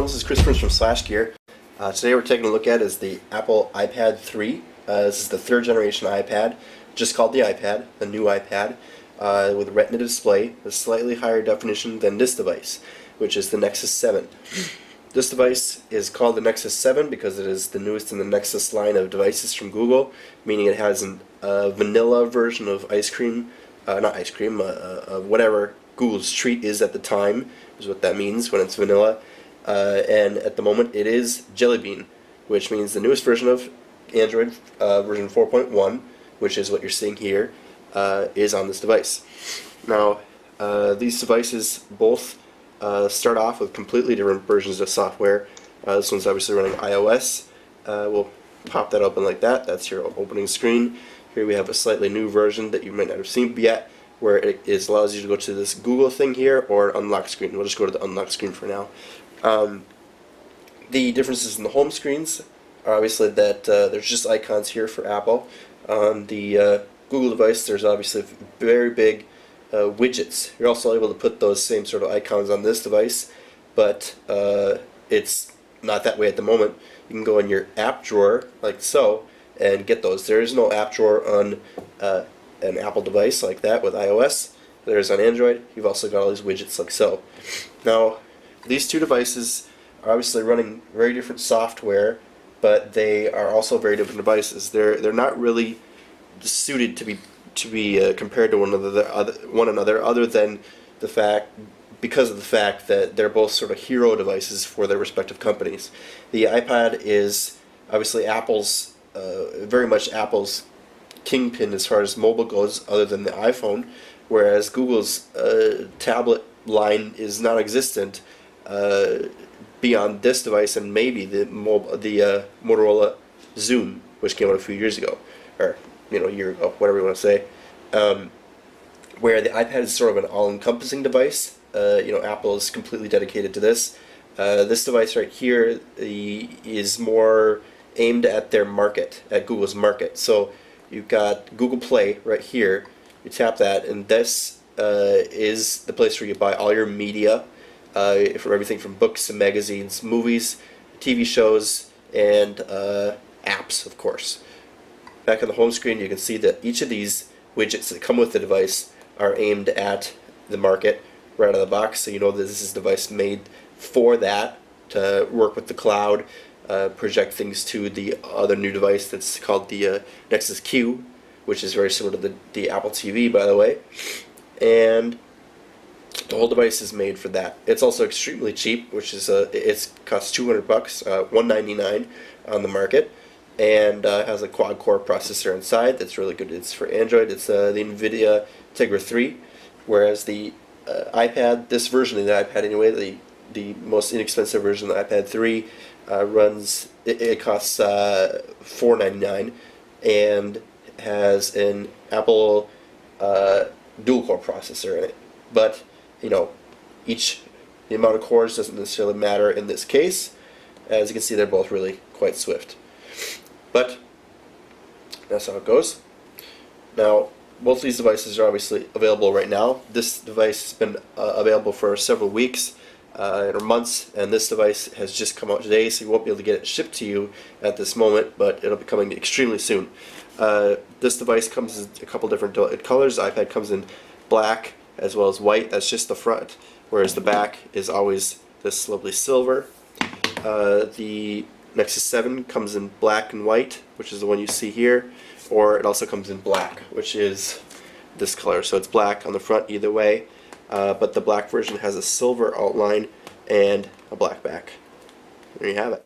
everyone, this is Chris from Slash Gear. Today we're taking a look at is the Apple iPad 3. This is the third generation iPad, just called the iPad, the new iPad, with a Retina display, a slightly higher definition than this device, which is the Nexus 7. This device is called the Nexus 7 because it is the newest in the Nexus line of devices from Google, meaning it has a vanilla version of whatever Google's treat is at the time, is what that means when it's vanilla. And at the moment it is Jelly Bean, which means the newest version of Android, version 4.1, which is what you're seeing here, is on this device. Now, these devices both start off with completely different versions of software. This one's obviously running iOS. We'll pop that open like that. That's your opening screen. Here we have a slightly new version that you might not have seen yet, where it allows you to go to this Google thing here or unlock screen. We'll just go to the unlock screen for now. The differences in the home screens are obviously that there's just icons here for Apple. On the Google device, there's obviously very big widgets. You're also able to put those same sort of icons on this device, but it's not that way at the moment. You can go in your app drawer like so and get those. There is no app drawer on an Apple device like that with iOS. There's on Android. You've also got all these widgets like so. Now, these two devices are obviously running very different software, but they are also very different devices. They're not really suited to be compared to one another, other than because of the fact that they're both sort of hero devices for their respective companies. The iPad is obviously Apple's, very much Apple's kingpin as far as mobile goes, other than the iPhone, whereas Google's tablet line is non-existent beyond this device and maybe the Motorola Zoom, which came out a few years ago, or a year ago, whatever you want to say. Where the iPad is sort of an all-encompassing device. Apple is completely dedicated to this. This device right here is more aimed at their market, at Google's market. So you've got Google Play right here. You tap that, and this is the place where you buy all your media, from everything from books and magazines, movies, TV shows, and apps, of course. Back on the home screen, you can see that each of these widgets that come with the device are aimed at the market right out of the box, so you know that this is a device made for that, to work with the cloud, project things to the other new device that's called the Nexus Q, which is very similar to the Apple TV, by the way. And the whole device is made for that. It's also extremely cheap, which is it costs $200, $199 on the market, and has a quad-core processor inside that's really good. It's for Android. It's the NVIDIA Tegra 3, whereas the iPad, this version of the iPad anyway, the most inexpensive version of the iPad 3 it costs $499 and has an Apple dual-core processor in it. But the amount of cores doesn't necessarily matter in this case. As you can see, they're both really quite swift. But that's how it goes. Now, both these devices are obviously available right now. This device has been available for several weeks or months, and this device has just come out today, so you won't be able to get it shipped to you at this moment, but it'll be coming extremely soon. This device comes in a couple different colors. The iPad comes in black as well as white. That's just the front, whereas the back is always this lovely silver. The Nexus 7 comes in black and white, which is the one you see here, or it also comes in black, which is this color. So it's black on the front either way, but the black version has a silver outline and a black back. There you have it.